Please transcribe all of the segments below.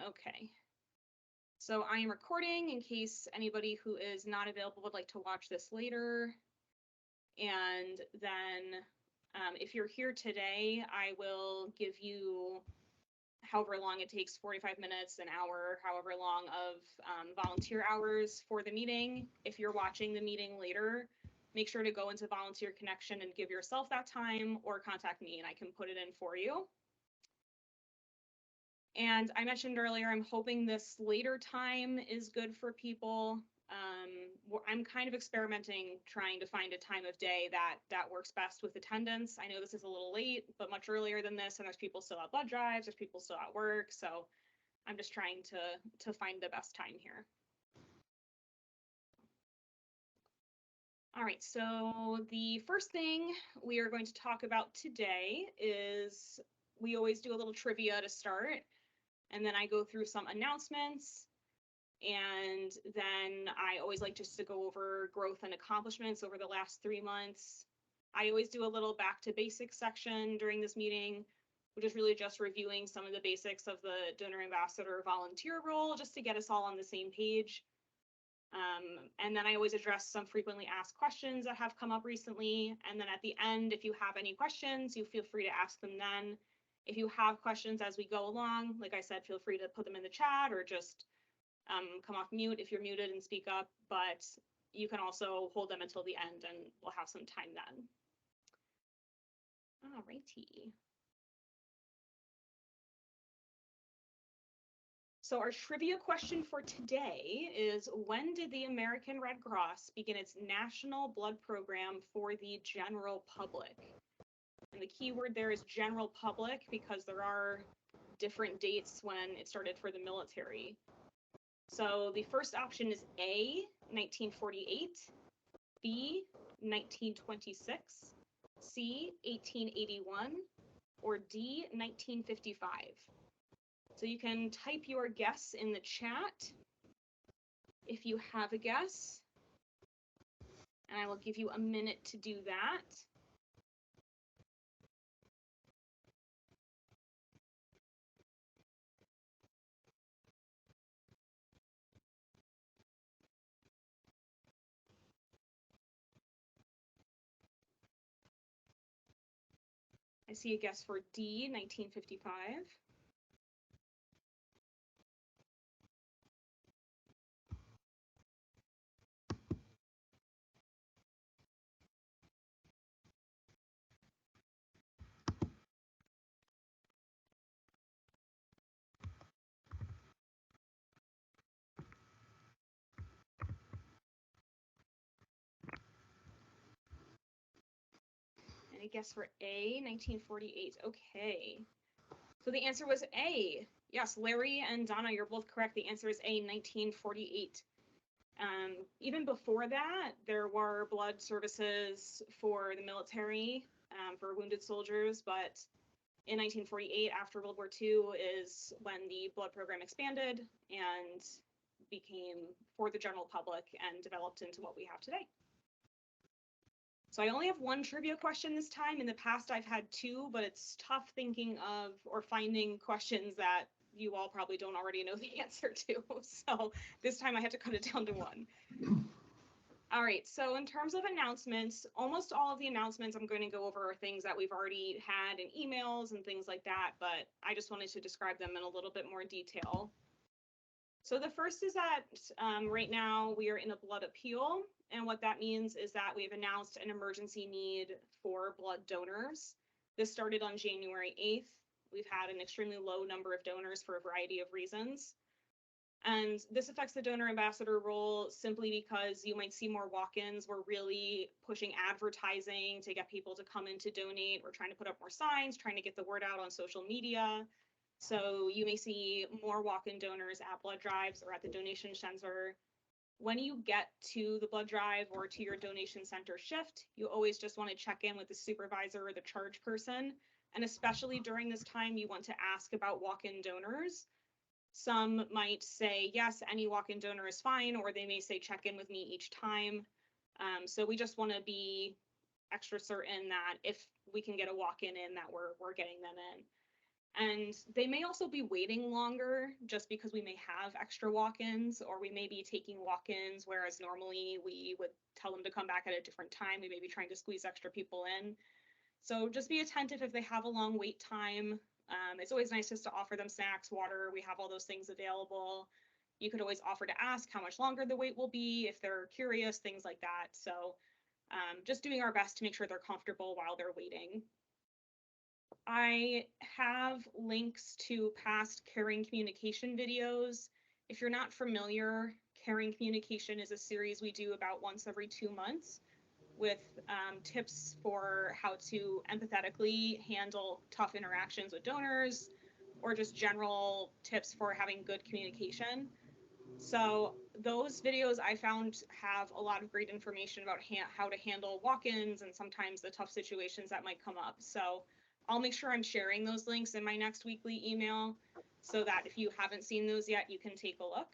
Okay. So I am recording in case anybody who is not available would like to watch this later. And then if you're here today, I will give you however long it takes, 45 minutes, an hour, however long of volunteer hours for the meeting. If you're watching the meeting later, make sure to go into Volunteer Connection and give yourself that time, or contact me and I can put it in for you. And I mentioned earlier, I'm hoping this later time is good for people. I'm kind of experimenting, trying to find a time of day that works best with attendance. I know this is a little late, but much earlier than this, and there's people still at blood drives, there's people still at work, so I'm just trying to find the best time here. All right, so the first thing we are going to talk about today is, we always do a little trivia to start, and then I go through some announcements, and then I always like just to go over growth and accomplishments over the last 3 months. I always do a little back to basics section during this meeting, which is really just reviewing some of the basics of the donor ambassador volunteer role, just to get us all on the same page. And then I always address some frequently asked questions that have come up recently. And then at the end, if you have any questions, you feel free to ask them then. If you have questions as we go along, like I said, feel free to put them in the chat or just come off mute if you're muted and speak up, but you can also hold them until the end and we'll have some time then. All righty. So our trivia question for today is, when did the American Red Cross begin its national blood program for the general public? And the key word there is general public, because there are different dates when it started for the military. So the first option is A, 1948, B, 1926, C, 1881, or D, 1955. So you can type your guess in the chat if you have a guess, and I will give you a minute to do that. I see a guess for D, 1955. And a guess for A, 1948. Okay. So the answer was A. Yes, Larry and Donna, you're both correct. The answer is A, 1948. Even before that, there were blood services for the military, for wounded soldiers, but in 1948, after World War II, is when the blood program expanded and became for the general public and developed into what we have today. So I only have one trivia question this time. In the past, I've had two, but it's tough thinking of or finding questions that you all probably don't already know the answer to. So this time I had to cut it down to one. All right, so in terms of announcements, almost all of the announcements I'm going to go over are things that we've already had in emails and things like that, but I just wanted to describe them in a little bit more detail. So the first is that right now we are in a blood appeal, and what that means is that we've announced an emergency need for blood donors. This started on January 8th. We've had an extremely low number of donors for a variety of reasons. And this affects the donor ambassador role simply because you might see more walk-ins. We're really pushing advertising to get people to come in to donate. We're trying to put up more signs, trying to get the word out on social media. So you may see more walk-in donors at blood drives or at the donation center. When you get to the blood drive or to your donation center shift, you always just want to check in with the supervisor or the charge person. And especially during this time, you want to ask about walk-in donors. Some might say, yes, any walk-in donor is fine, or they may say, check in with me each time. So we just want to be extra certain that if we can get a walk-in that we're getting them in. And they may also be waiting longer just because we may have extra walk-ins, or we may be taking walk-ins, whereas normally we would tell them to come back at a different time. We may be trying to squeeze extra people in. So just be attentive if they have a long wait time. It's always nice just to offer them snacks, water. We have all those things available. You could always offer to ask how much longer the wait will be if they're curious, things like that. So just doing our best to make sure they're comfortable while they're waiting. I have links to past caring communication videos. If you're not familiar, caring communication is a series we do about once every 2 months with tips for how to empathetically handle tough interactions with donors, or just general tips for having good communication. So those videos I found have a lot of great information about how to handle walk-ins and sometimes the tough situations that might come up. So I'll make sure I'm sharing those links in my next weekly email so that if you haven't seen those yet, you can take a look.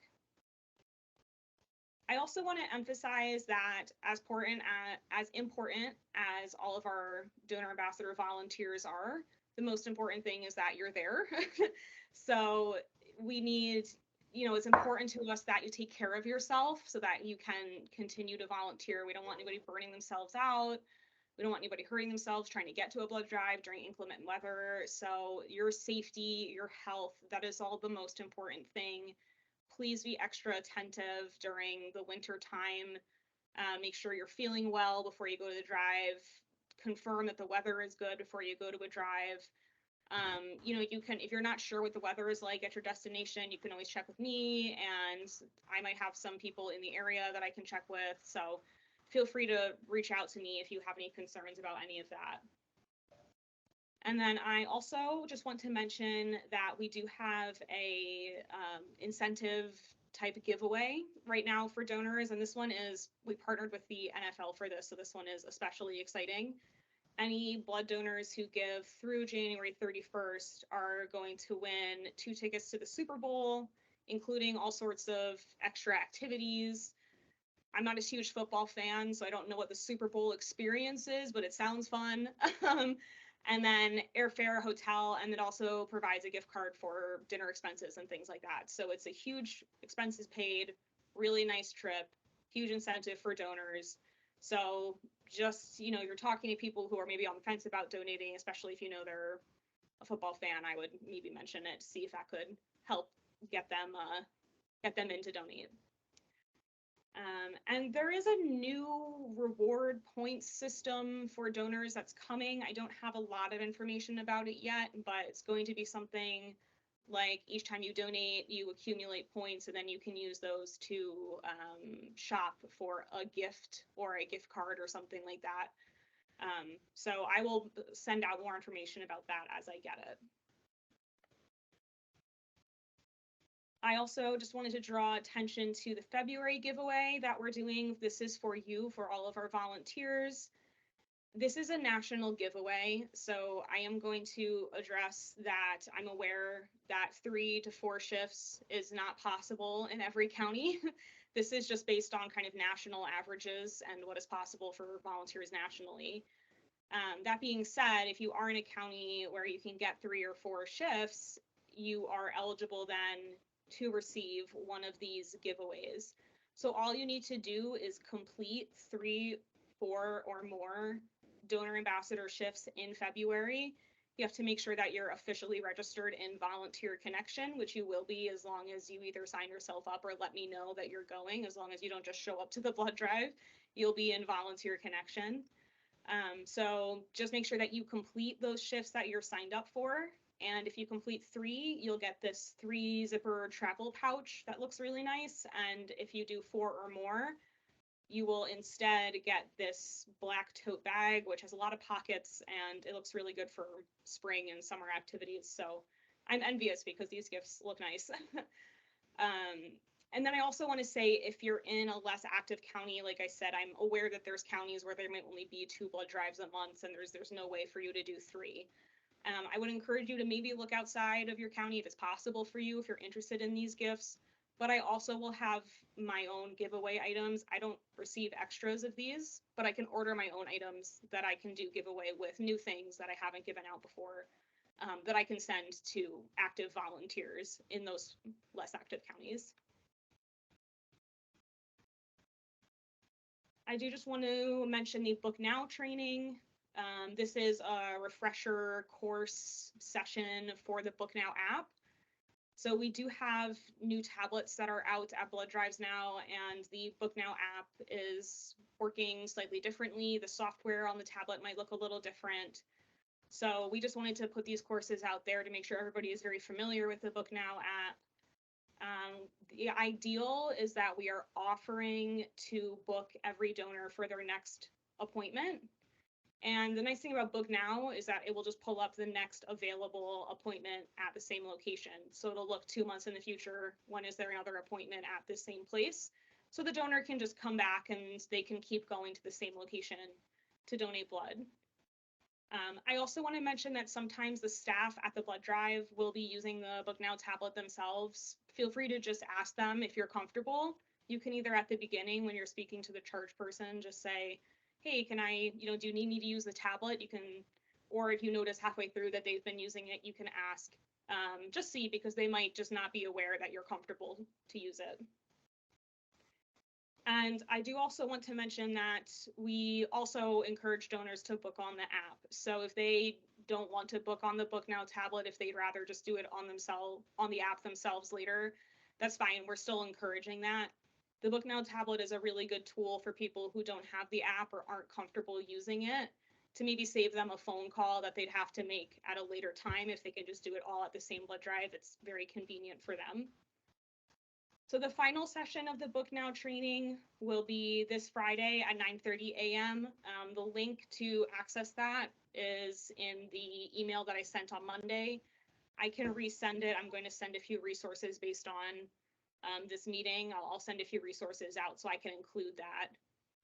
I also want to emphasize that as important as all of our donor ambassador volunteers are, the most important thing is that you're there. So we need, it's important to us that you take care of yourself so that you can continue to volunteer. We don't want anybody burning themselves out. We don't want anybody hurting themselves trying to get to a blood drive during inclement weather. So your safety, your health, that is all the most important thing. Please be extra attentive during the winter time. Make sure you're feeling well before you go to the drive. Confirm that the weather is good before you go to a drive. You can, if you're not sure what the weather is like at your destination, you can always check with me, and I might have some people in the area that I can check with. So feel free to reach out to me if you have any concerns about any of that. And then I also just want to mention that we do have a incentive type giveaway right now for donors. And this one is, we partnered with the NFL for this. So this one is especially exciting. Any blood donors who give through January 31st are going to win 2 tickets to the Super Bowl, including all sorts of extra activities. I'm not a huge football fan, so I don't know what the Super Bowl experience is, but it sounds fun. And then airfare, hotel, and it also provides a gift card for dinner expenses and things like that. So it's a huge expenses paid, really nice trip, huge incentive for donors. So just, you're talking to people who are maybe on the fence about donating, especially if you know they're a football fan, I would maybe mention it to see if that could help get them in to donate. And there is a new reward points system for donors that's coming. I don't have a lot of information about it yet, but it's going to be something like each time you donate, you accumulate points, and then you can use those to shop for a gift or a gift card or something like that. So I will send out more information about that as I get it. I also just wanted to draw attention to the February giveaway that we're doing. This is for you, for all of our volunteers. This is a national giveaway, so I am going to address that. I'm aware that 3 to 4 shifts is not possible in every county. This is just based on kind of national averages and what is possible for volunteers nationally. That being said, if you are in a county where you can get 3 or 4 shifts, you are eligible then to receive one of these giveaways. So all you need to do is complete 3, 4, or more donor ambassador shifts in February. You have to make sure that you're officially registered in Volunteer Connection, which you will be as long as you either sign yourself up or let me know that you're going. As long as you don't just show up to the blood drive, you'll be in Volunteer Connection. So just make sure that you complete those shifts that you're signed up for. And if you complete 3, you'll get this 3 zipper travel pouch that looks really nice. And if you do 4 or more, you will instead get this black tote bag, which has a lot of pockets, and it looks really good for spring and summer activities. So I'm envious because these gifts look nice. And then I also want to say, if you're in a less active county, like I said, I'm aware that there's counties where there might only be 2 blood drives a month, and there's no way for you to do 3. I would encourage you to maybe look outside of your county if it's possible for you, if you're interested in these gifts. But I also will have my own giveaway items. I don't receive extras of these, but I can order my own items that I can do giveaway with, new things that I haven't given out before. that I can send to active volunteers in those less active counties. I do just want to mention the Book Now training. This is a refresher course session for the Book Now app. So we do have new tablets that are out at blood drives now, and the Book Now app is working slightly differently. The software on the tablet might look a little different. So we just wanted to put these courses out there to make sure everybody is very familiar with the Book Now app. The ideal is that we are offering to book every donor for their next appointment. And the nice thing about Book Now is that it will just pull up the next available appointment at the same location. So it'll look 2 months in the future, when is there another appointment at the same place? So the donor can just come back and they can keep going to the same location to donate blood. I also want to mention that sometimes the staff at the blood drive will be using the Book Now tablet themselves. Feel free to just ask them if you're comfortable. You can either at the beginning when you're speaking to the charge person, just say, hey, can I, do you need me to use the tablet? You can, or if you notice halfway through that they've been using it, you can ask. Just see, because they might just not be aware that you're comfortable to use it. And I do also want to mention that we also encourage donors to book on the app. So if they don't want to book on the Book Now tablet, if they'd rather just do it on the app themselves later, that's fine. We're still encouraging that. The Book Now tablet is a really good tool for people who don't have the app or aren't comfortable using it, to maybe save them a phone call that they'd have to make at a later time. If they can just do it all at the same blood drive, it's very convenient for them. So the final session of the Book Now training will be this Friday at 9:30 a.m. The link to access that is in the email that I sent on Monday. I can resend it. I'm going to send a few resources based on this meeting. I'll send a few resources out so I can include that,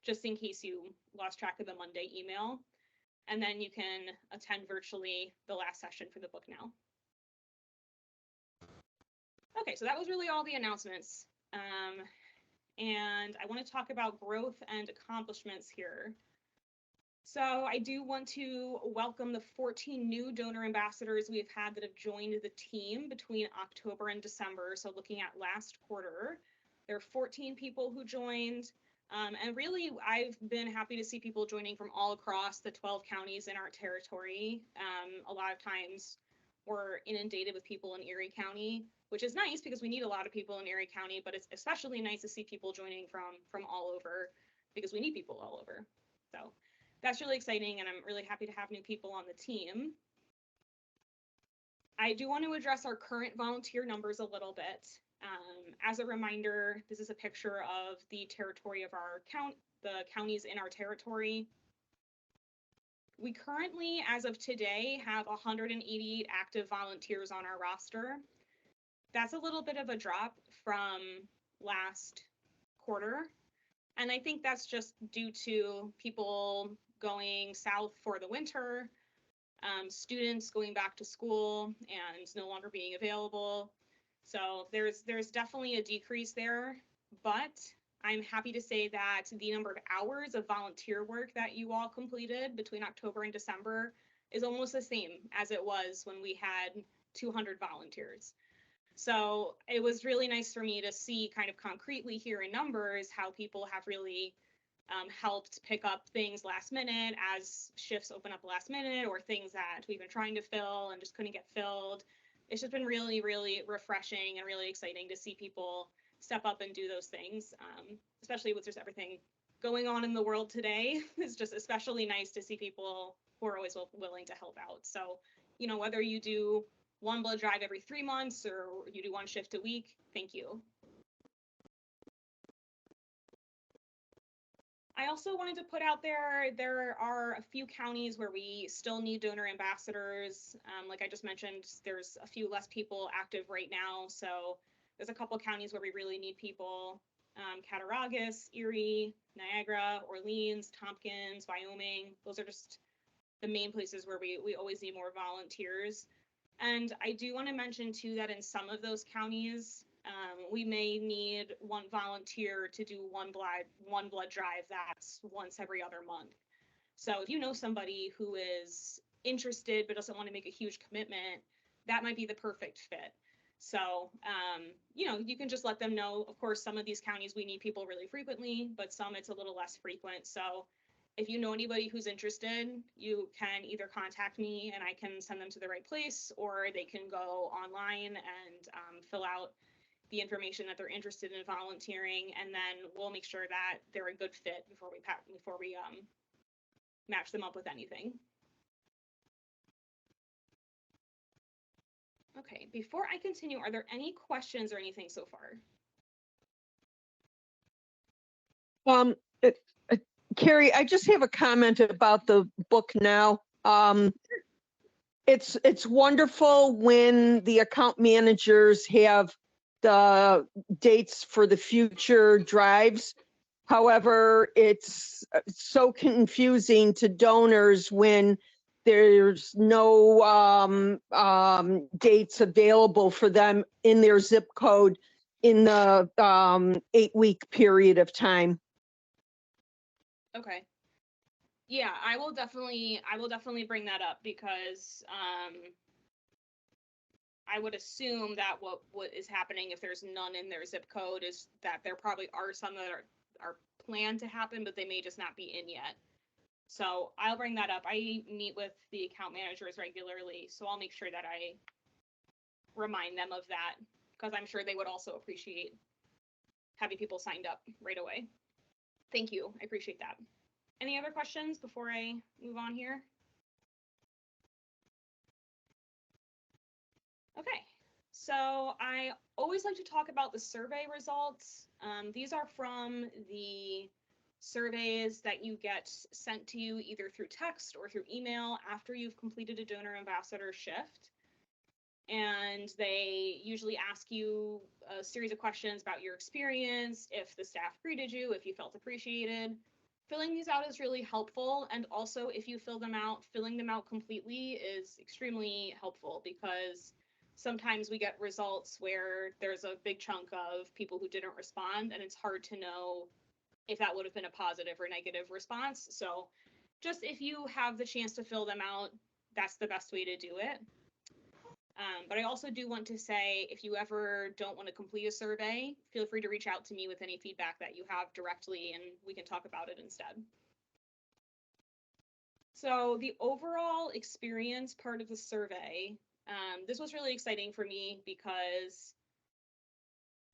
just in case you lost track of the Monday email. And then you can attend virtually the last session for the Book Now. Okay, so that was really all the announcements. And I want to talk about growth and accomplishments here. So I do want to welcome the 14 new donor ambassadors we've had that have joined the team between October and December. So looking at last quarter, there are 14 people who joined. And really, I've been happy to see people joining from all across the 12 counties in our territory. A lot of times we're inundated with people in Erie County, which is nice because we need a lot of people in Erie County, but it's especially nice to see people joining from all over, because we need people all over. So that's really exciting, and I'm really happy to have new people on the team. I do want to address our current volunteer numbers a little bit. As a reminder, this is a picture of the territory of our the counties in our territory. We currently, as of today, have 188 active volunteers on our roster. That's a little bit of a drop from last quarter. And I think that's just due to people going south for the winter, students going back to school and no longer being available. So there's definitely a decrease there, but I'm happy to say that the number of hours of volunteer work that you all completed between October and December is almost the same as it was when we had 200 volunteers. So it was really nice for me to see kind of concretely here in numbers how people have really helped pick up things last minute as shifts open up last minute, or things that we've been trying to fill and just couldn't get filled. It's just been really, really refreshing and really exciting to see people step up and do those things, especially with just everything going on in the world today. It's just especially nice to see people who are always willing to help out. So, whether you do one blood drive every 3 months or you do one shift a week, thank you. I also wanted to put out there are a few counties where we still need donor ambassadors. Like I just mentioned, there's a few less people active right now. So there's a couple counties where we really need people. Cattaraugus, Erie, Niagara, Orleans, Tompkins, Wyoming. Those are just the main places where we always need more volunteers. And I do want to mention too that in some of those counties, we may need one volunteer to do one blood drive that's once every other month. So if you know somebody who is interested but doesn't want to make a huge commitment, that might be the perfect fit. So, you know, you can just let them know. Of course, some of these counties we need people really frequently, but some it's a little less frequent. So if you know anybody who's interested, you can either contact me and I can send them to the right place, or they can go online and fill out the information that they're interested in volunteering, and then we'll make sure that they're a good fit before we match them up with anything. Okay, before I continue, are there any questions or anything so far? Carrie, I just have a comment about the book now. It's wonderful when the account managers have the dates for the future drives. However, it's so confusing to donors when there's no dates available for them in their zip code in the 8-week period of time. Okay. Yeah, I will definitely bring that up, because I would assume that what is happening if there's none in their zip code is that there probably are some that are planned to happen, but they may just not be in yet. So I'll bring that up. I meet with the account managers regularly, so I'll make sure that I remind them of that, because I'm sure they would also appreciate having people signed up right away. Thank you. I appreciate that. Any other questions before I move on here? Okay, so I always like to talk about the survey results. These are from the surveys that you get sent to you either through text or through email after you've completed a donor ambassador shift. And they usually ask you a series of questions about your experience, if the staff greeted you, if you felt appreciated. Filling these out is really helpful, and also if you fill them out, filling them out completely is extremely helpful, because sometimes we get results where there's a big chunk of people who didn't respond, and it's hard to know if that would have been a positive or negative response. So just if you have the chance to fill them out, that's the best way to do it. But I also do want to say, if you ever don't want to complete a survey, feel free to reach out to me with any feedback that you have directly, and we can talk about it instead. So the overall experience part of the survey, this was really exciting for me, because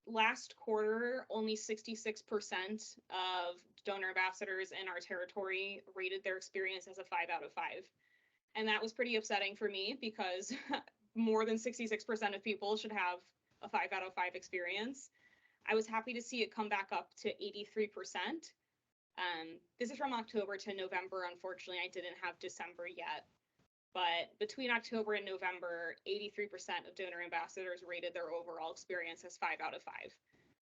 last quarter, only 66% of donor ambassadors in our territory rated their experience as a 5 out of 5. And that was pretty upsetting for me, because more than 66% of people should have a 5 out of 5 experience. I was happy to see it come back up to 83%. This is from October to November. Unfortunately, I didn't have December yet. But between October and November, 83% of donor ambassadors rated their overall experience as 5 out of 5.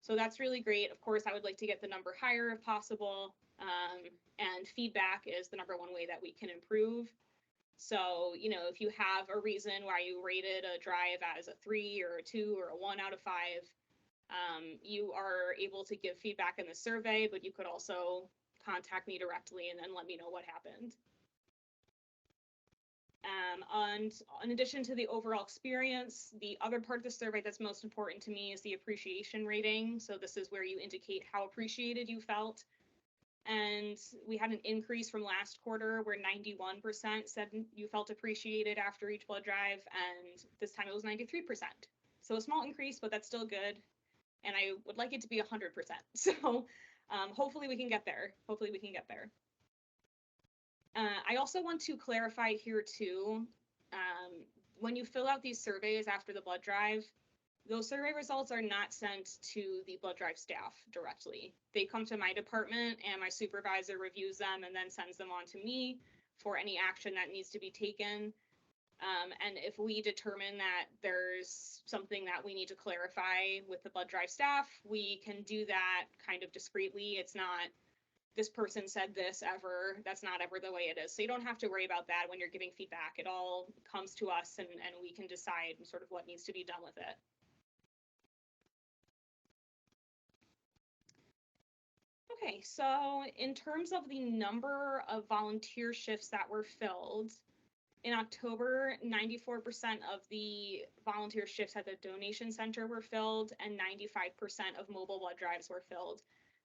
So that's really great. Of course, I would like to get the number higher if possible. And feedback is the #1 way that we can improve. So, you know, if you have a reason why you rated a drive as a 3 or a 2 or a 1 out of 5, you are able to give feedback in the survey, but you could also contact me directly and then let me know what happened. And in addition to the overall experience, the other part of the survey that's most important to me is the appreciation rating. So this is where you indicate how appreciated you felt. And we had an increase from last quarter where 91% said you felt appreciated after each blood drive, and this time it was 93%. So a small increase, but that's still good. And I would like it to be 100%. So hopefully we can get there. I also want to clarify here too, when you fill out these surveys after the blood drive, those survey results are not sent to the blood drive staff directly. They come to my department, and my supervisor reviews them and then sends them on to me for any action that needs to be taken. And if we determine that there's something that we need to clarify with the blood drive staff, we can do that kind of discreetly. It's not, this person said this ever. That's not ever the way it is. So you don't have to worry about that when you're giving feedback. It all comes to us, and we can decide sort of what needs to be done with it. Okay, so in terms of the number of volunteer shifts that were filled, In October, 94% of the volunteer shifts at the donation center were filled, and 95% of mobile blood drives were filled.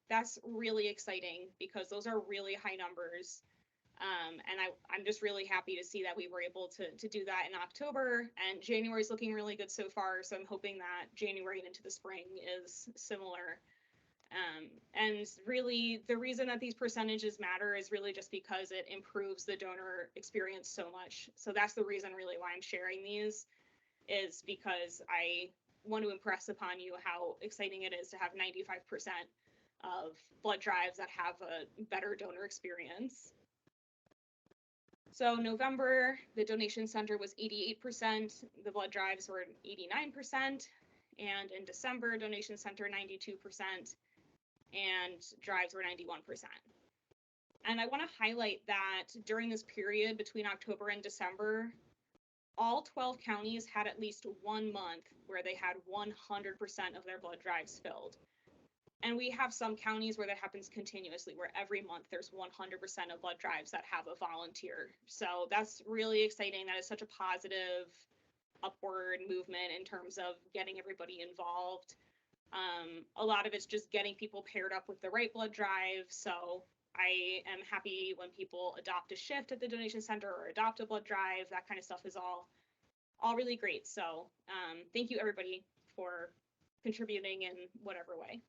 That's really exciting because those are really high numbers. And I'm just really happy to see that we were able to do that in October, and January is looking really good so far. So I'm hoping that January and into the spring is similar. And really, the reason that these percentages matter is really just because it improves the donor experience so much. So that's the reason really why I'm sharing these, is because I want to impress upon you how exciting it is to have 95% of blood drives that have a better donor experience. So November, the donation center was 88%, the blood drives were 89%, and in December, donation center 92%, and drives were 91%. And I want to highlight that during this period between October and December, all 12 counties had at least 1 month where they had 100% of their blood drives filled. And we have some counties where that happens continuously, where every month there's 100% of blood drives that have a volunteer. So that's really exciting. That is such a positive upward movement in terms of getting everybody involved. A lot of it's just getting people paired up with the right blood drive. So I am happy when people adopt a shift at the donation center or adopt a blood drive. That kind of stuff is all really great. So thank you everybody for contributing in whatever way.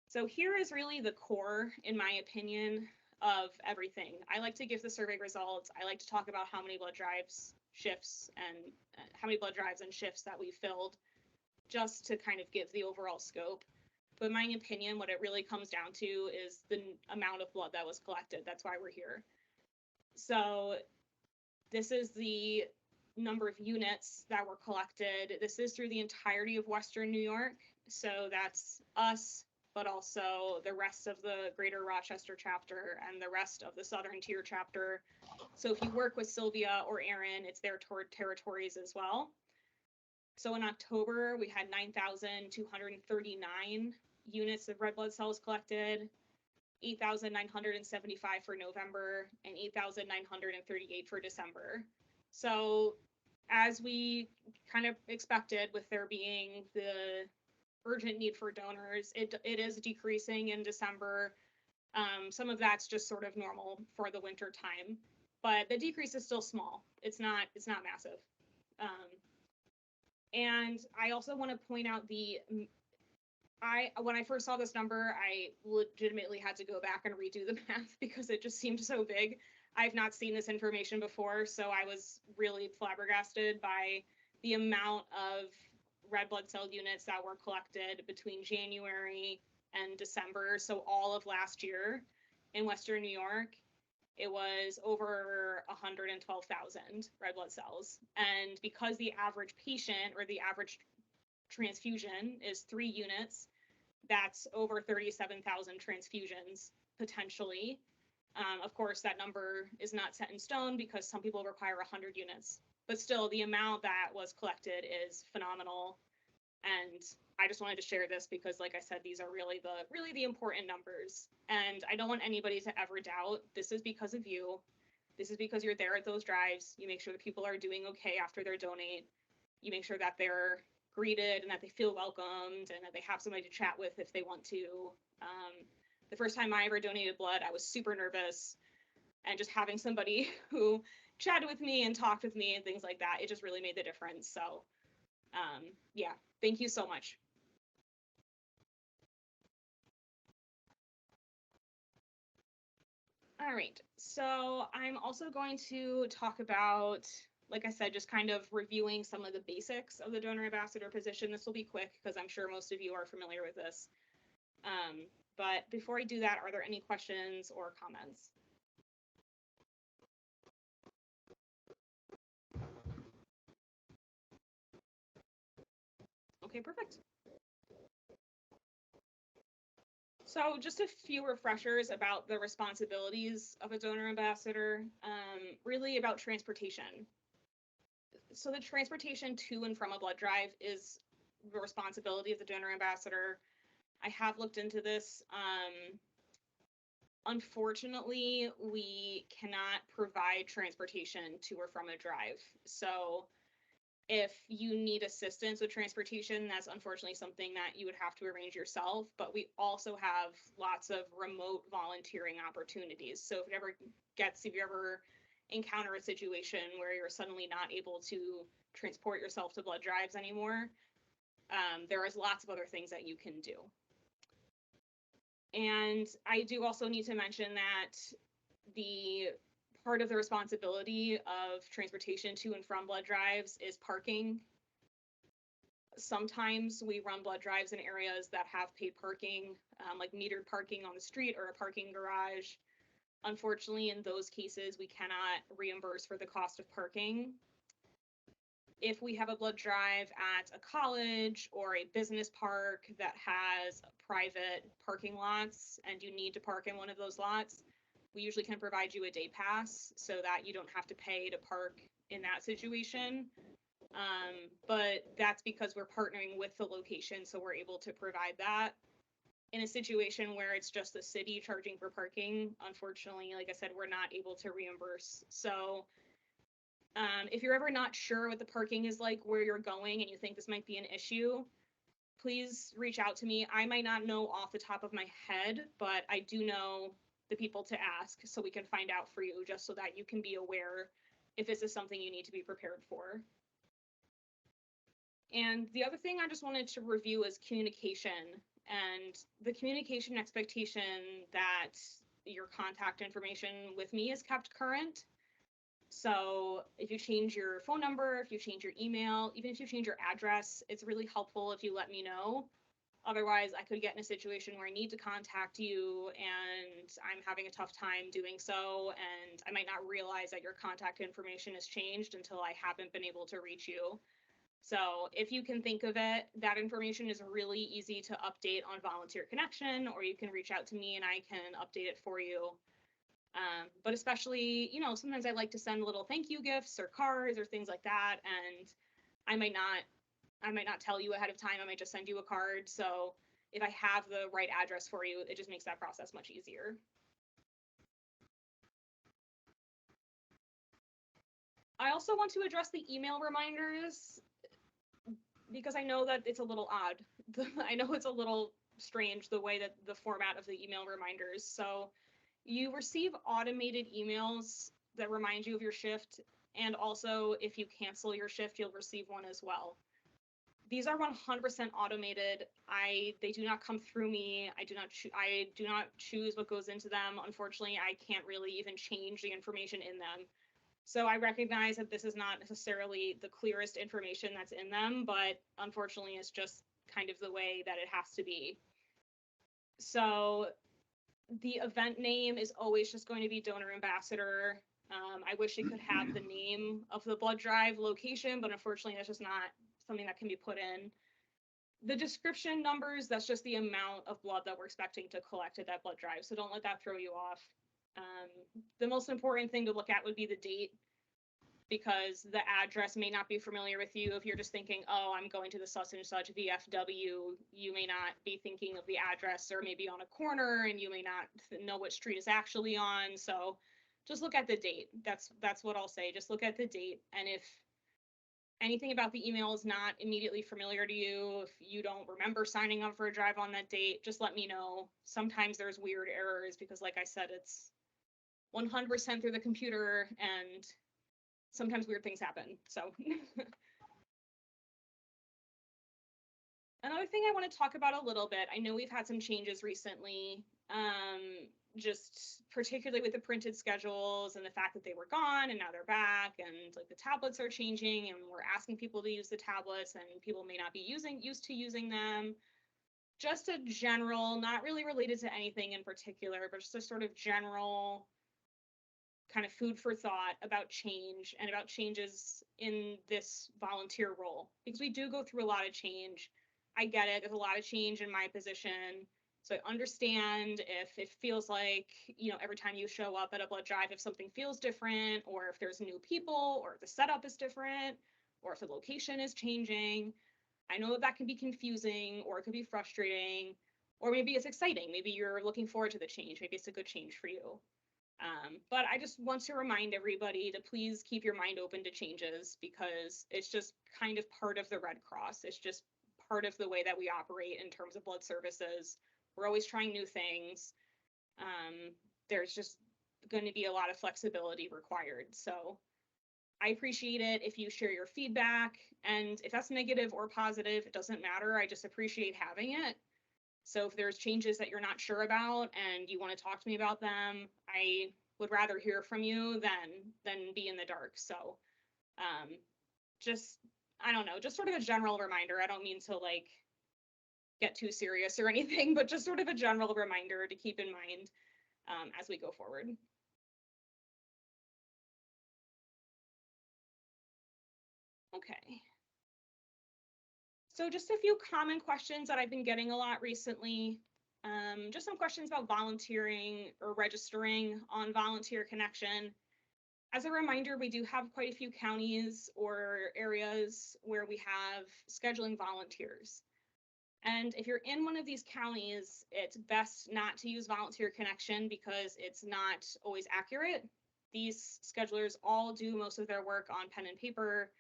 So here is really the core, in my opinion, of everything. I like to give the survey results. I like to talk about how many blood drives, shifts, and how many blood drives and shifts that we filled, just to kind of give the overall scope. But in my opinion, what it really comes down to is the amount of blood that was collected. That's why we're here. So this is the number of units that were collected. This is through the entirety of Western New York. So that's us, but also the rest of the Greater Rochester chapter and the rest of the Southern Tier chapter. So if you work with Sylvia or Aaron, it's their territories as well. So in October, we had 9,239 units of red blood cells collected, 8,975 for November, and 8,938 for December. So as we kind of expected, with there being the urgent need for donors, it is decreasing in December. Some of that's just sort of normal for the winter time, but the decrease is still small. It's not massive. And I also want to point out when I first saw this number, I legitimately had to go back and redo the math because it just seemed so big. I've not seen this information before, so I was really flabbergasted by the amount of red blood cell units that were collected between January and December. So all of last year in Western New York, it was over 112,000 red blood cells. And because the average patient or the average transfusion is 3 units, that's over 37,000 transfusions potentially. Of course, that number is not set in stone because some people require 100 units. But still, the amount that was collected is phenomenal. And I just wanted to share this because, like I said, these are really the important numbers. And I don't want anybody to ever doubt this is because of you. This is because you're there at those drives. You make sure that people are doing okay after they donate. You make sure that they're greeted and that they feel welcomed and that they have somebody to chat with if they want to. The first time I ever donated blood, I was super nervous. And just having somebody who chatted with me and talked with me and things like that, it just really made the difference. So yeah, thank you so much. All right, so I'm also going to talk about, like I said, just kind of reviewing some of the basics of the donor ambassador position. This will be quick because I'm sure most of you are familiar with this. But before I do that, are there any questions or comments? Okay, perfect. So just a few refreshers about the responsibilities of a donor ambassador, really about transportation. So the transportation to and from a blood drive is the responsibility of the donor ambassador. I have looked into this. Unfortunately, we cannot provide transportation to or from a drive. So if you need assistance with transportation, that's unfortunately something that you would have to arrange yourself. But we also have lots of remote volunteering opportunities. So if you ever encounter a situation where you're suddenly not able to transport yourself to blood drives anymore, there is lots of other things that you can do. And I do also need to mention that the part of the responsibility of transportation to and from blood drives is parking. Sometimes we run blood drives in areas that have paid parking, like metered parking on the street or a parking garage. Unfortunately, in those cases, we cannot reimburse for the cost of parking. If we have a blood drive at a college or a business park that has private parking lots and you need to park in one of those lots, we usually can provide you a day pass so that you don't have to pay to park in that situation. But that's because we're partnering with the location, so we're able to provide that. In a situation where it's just the city charging for parking, unfortunately, like I said, we're not able to reimburse. So if you're ever not sure what the parking is like where you're going and you think this might be an issue, please reach out to me. I might not know off the top of my head, but I do know the people to ask so we can find out for you, just so that you can be aware if this is something you need to be prepared for. And the other thing I just wanted to review is communication, and the communication expectation that your contact information with me is kept current. So if you change your phone number, if you change your email, even if you change your address, it's really helpful if you let me know. Otherwise, I could get in a situation where I need to contact you and I'm having a tough time doing so, and I might not realize that your contact information has changed until I haven't been able to reach you. So if you can think of it, that information is really easy to update on Volunteer Connection, or you can reach out to me and I can update it for you. But especially, sometimes I like to send little thank you gifts or cards or things like that, and I might not tell you ahead of time. I might just send you a card. So if I have the right address for you, it just makes that process much easier. I also want to address the email reminders, because I know that it's a little odd. I know it's a little strange the way that the format of the email reminders. So you receive automated emails that remind you of your shift, and also if you cancel your shift, you'll receive one as well. These are 100% automated. They do not come through me. I do not choose what goes into them. Unfortunately, I can't really even change the information in them. So I recognize that this is not necessarily the clearest information that's in them, but unfortunately, it's just kind of the way that it has to be. So the event name is always just going to be donor ambassador. I wish it could have the name of the blood drive location, but unfortunately, that's just not something that can be put in. The description numbers, that's just the amount of blood that we're expecting to collect at that blood drive. So don't let that throw you off. The most important thing to look at would be the date, because the address may not be familiar with you. If you're just thinking, oh, I'm going to the such and such VFW, you may not be thinking of the address, or maybe on a corner, and you may not know what street is actually on. So just look at the date. That's what I'll say. Just look at the date. And if anything about the email is not immediately familiar to you, if you don't remember signing up for a drive on that date, just let me know. Sometimes there's weird errors because, like I said, it's 100% through the computer, and sometimes weird things happen. So another thing I want to talk about a little bit, I know we've had some changes recently, just particularly with the printed schedules and the fact that they were gone and now they're back, and like the tablets are changing and we're asking people to use the tablets and people may not be used to using them. Just a general, not really related to anything in particular, but just a sort of general kind of food for thought about change and about changes in this volunteer role, because we do go through a lot of change. I get it. There's a lot of change in my position. So I understand if it feels like, every time you show up at a blood drive, if something feels different, or if there's new people, or if the setup is different, or if the location is changing. I know that can be confusing or it could be frustrating. Or maybe it's exciting. Maybe you're looking forward to the change. Maybe it's a good change for you. But I just want to remind everybody to please keep your mind open to changes, because it's just kind of part of the Red Cross. It's just part of the way that we operate in terms of blood services. We're always trying new things. There's just going to be a lot of flexibility required. So I appreciate it if you share your feedback, and if that's negative or positive, it doesn't matter. I just appreciate having it. So if there's changes that you're not sure about and you want to talk to me about them, I would rather hear from you than be in the dark. So just, I don't know, just sort of a general reminder. I don't mean to like get too serious or anything, but just sort of a general reminder to keep in mind as we go forward. Okay. So just a few common questions that I've been getting a lot recently. Just some questions about volunteering or registering on Volunteer Connection. As a reminder, we do have quite a few counties or areas where we have scheduling volunteers. And if you're in one of these counties, it's best not to use Volunteer Connection because it's not always accurate. These schedulers all do most of their work on pen and paper,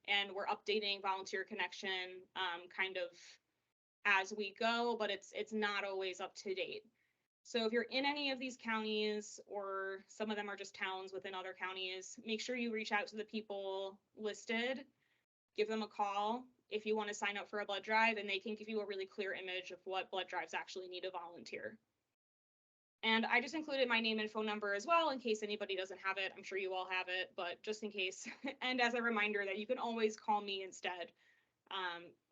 and we're updating Volunteer Connection kind of as we go, but it's not always up to date. So if you're in any of these counties, or some of them are just towns within other counties, make sure you reach out to the people listed, give them a call if you want to sign up for a blood drive, and they can give you a really clear image of what blood drives actually need a volunteer. And I just included my name and phone number as well in case anybody doesn't have it. I'm sure you all have it, but just in case. And as a reminder that you can always call me instead.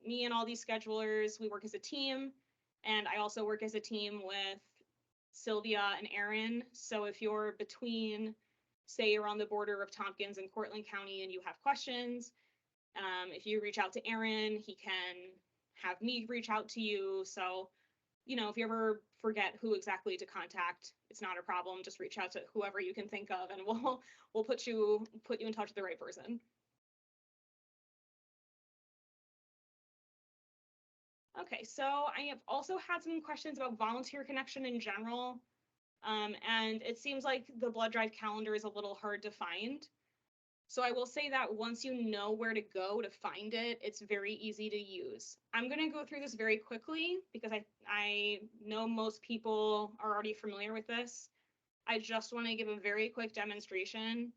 Me and all these schedulers, we work as a team, and I also work as a team with Sylvia and Aaron. So if you're between, say you're on the border of Tompkins and Cortland County and you have questions, if you reach out to Aaron, he can have me reach out to you. So, you know, if you ever forget who exactly to contact, it's not a problem. Just reach out to whoever you can think of, and we'll put you in touch with the right person. Okay, so I have also had some questions about Volunteer Connection in general, and it seems like the blood drive calendar is a little hard to find. So I will say that once you know where to go to find it, it's very easy to use. I'm going to go through this very quickly because I know most people are already familiar with this. I just want to give a very quick demonstration,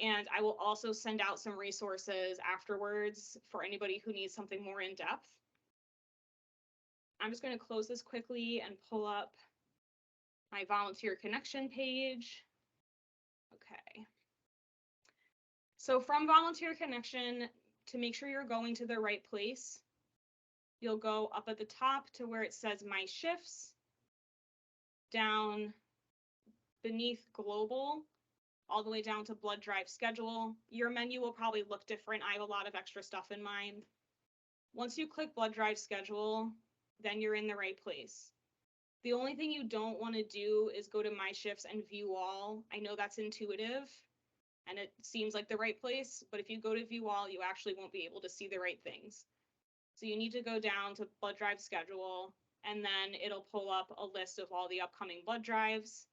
and I will also send out some resources afterwards for anybody who needs something more in depth. I'm just going to close this quickly and pull up my Volunteer Connection page. Okay. So from Volunteer Connection, to make sure you're going to the right place, you'll go up at the top to where it says My Shifts, down beneath Global, all the way down to Blood Drive Schedule. Your menu will probably look different. I have a lot of extra stuff in mind. Once you click Blood Drive Schedule, then you're in the right place. The only thing you don't want to do is go to My Shifts and View All. I know that's intuitive and it seems like the right place, but if you go to View All, you actually won't be able to see the right things. So you need to go down to Blood Drive Schedule, and then it'll pull up a list of all the upcoming blood drives.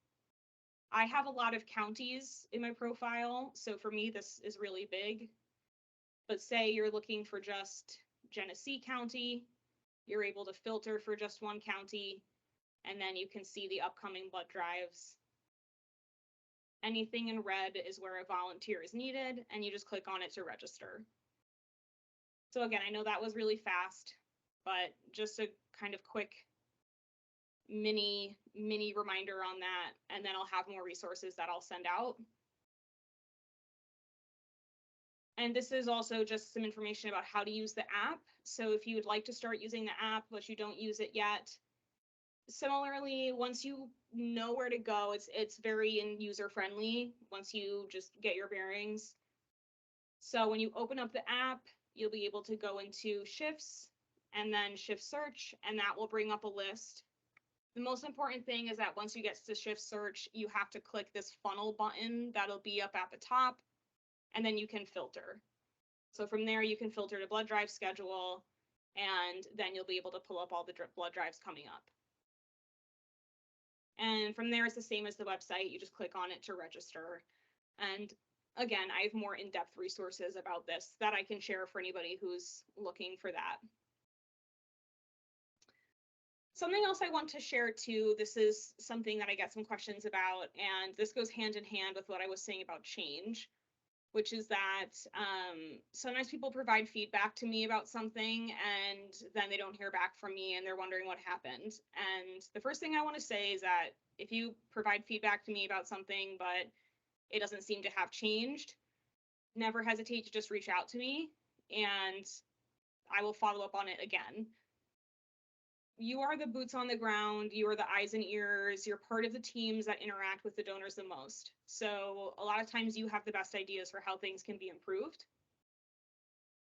I have a lot of counties in my profile, so for me, this is really big. But say you're looking for just Genesee County, you're able to filter for just one county, and then you can see the upcoming blood drives. Anything in red is where a volunteer is needed, and you just click on it to register. So again, I know that was really fast, but just a kind of quick mini reminder on that, and then I'll have more resources that I'll send out. And this is also just some information about how to use the app. So if you would like to start using the app, but you don't use it yet, similarly, once you know where to go, it's very user friendly once you just get your bearings. So when you open up the app, you'll be able to go into shifts and then shift search, and that will bring up a list. The most important thing is that once you get to shift search, you have to click this funnel button that'll be up at the top, and then you can filter. So from there, you can filter to blood drive schedule, and then you'll be able to pull up all the blood drives coming up. And from there, it's the same as the website. You just click on it to register. And again, I have more in-depth resources about this that I can share for anybody who's looking for that. Something else I want to share too, this is something that I get some questions about, and this goes hand in hand with what I was saying about change, which is that sometimes people provide feedback to me about something and then they don't hear back from me and they're wondering what happened. And the first thing I want to say is that if you provide feedback to me about something, but it doesn't seem to have changed, never hesitate to just reach out to me and I will follow up on it again. You are the boots on the ground, you are the eyes and ears, you're part of the teams that interact with the donors the most. So a lot of times you have the best ideas for how things can be improved.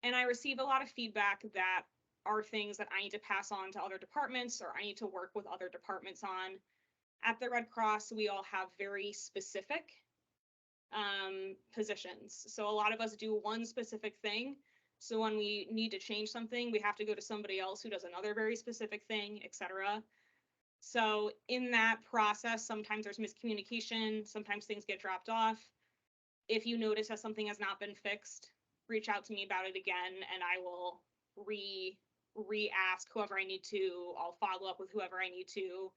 And I receive a lot of feedback that are things that I need to pass on to other departments or I need to work with other departments on. At the Red Cross, we all have very specific positions. So a lot of us do one specific thing. So when we need to change something, we have to go to somebody else who does another very specific thing, etc. So in that process, sometimes there's miscommunication, sometimes things get dropped off. If you notice that something has not been fixed, reach out to me about it again, and I will re-ask whoever I need to. I'll follow up with whoever I need to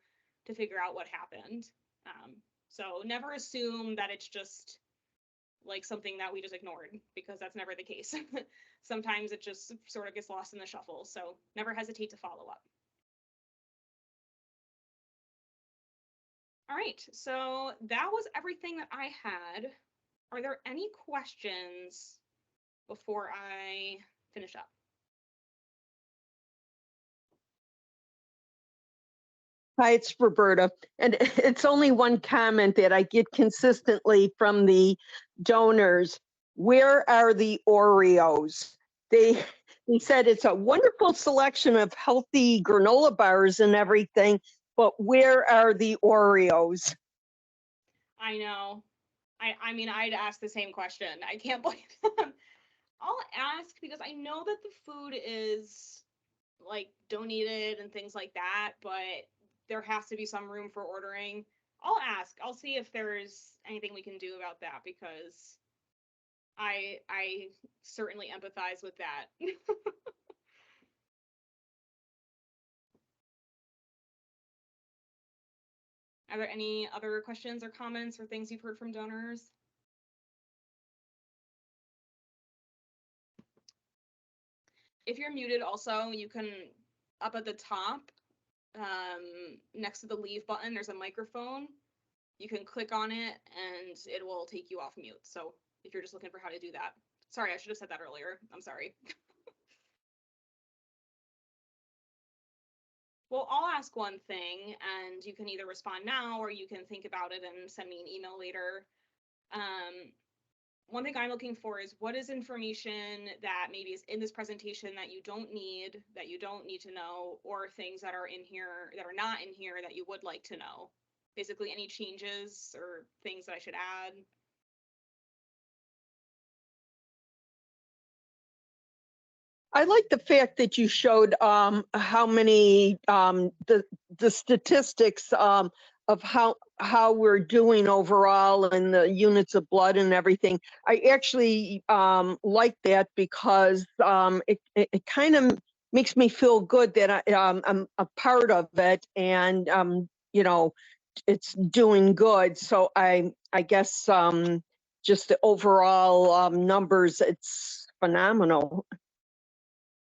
figure out what happened. So never assume that it's just like something that we just ignored, because that's never the case. Sometimes it just sort of gets lost in the shuffle. So never hesitate to follow up. All right, so that was everything that I had. Are there any questions before I finish up? Hi, it's Roberta. And it's only one comment that I get consistently from the donors. Where are the Oreos? They said it's a wonderful selection of healthy granola bars and everything, but where are the Oreos? I know. I mean, I'd ask the same question. I can't blame them. I'll ask because I know that the food is like donated and things like that, but there has to be some room for ordering. I'll ask. I'll see if there's anything we can do about that, because I certainly empathize with that. Are there any other questions or comments or things you've heard from donors? If you're muted also, you can, up at the top, next to the leave button, there's a microphone. You can click on it and it will take you off mute. So if you're just looking for how to do that. Sorry, I should have said that earlier. I'm sorry. Well, I'll ask one thing and you can either respond now or you can think about it and send me an email later. One thing I'm looking for is what is information that maybe is in this presentation that you don't need to know, or things that are in here that are not in here that you would like to know. Basically any changes or things that I should add. I like the fact that you showed how many the statistics of how we're doing overall and the units of blood and everything. I actually like that because it kind of makes me feel good that I'm a part of it, and you know, it's doing good. So I guess just the overall numbers, it's phenomenal.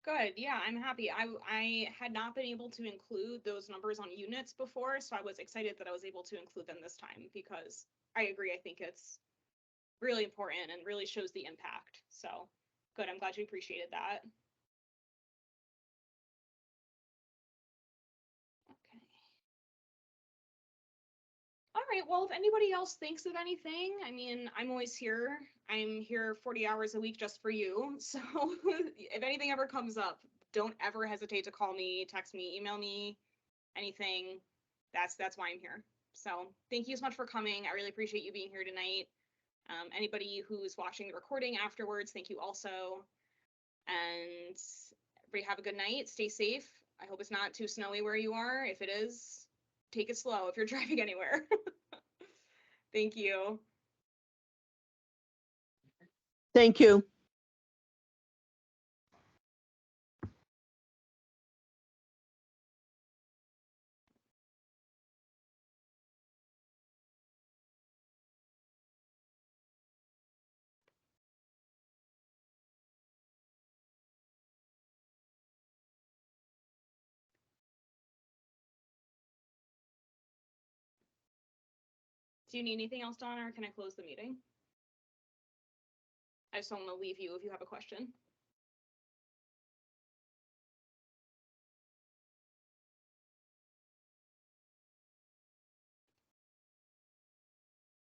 Good. Yeah, I'm happy. I had not been able to include those numbers on units before, so I was excited that I was able to include them this time, because I agree. I think it's really important and really shows the impact. So good. I'm glad you appreciated that. Okay. All right. Well, if anybody else thinks of anything, I mean, I'm always here. I'm here 40 hours a week just for you. So if anything ever comes up, don't ever hesitate to call me, text me, email me, anything. That's why I'm here. So thank you so much for coming. I really appreciate you being here tonight. Anybody who's watching the recording afterwards, thank you also. And everybody have a good night. Stay safe. I hope it's not too snowy where you are. If it is, take it slow if you're driving anywhere. Thank you. Thank you. Do you need anything else, Donna, or can I close the meeting? I just don't want to leave you if you have a question.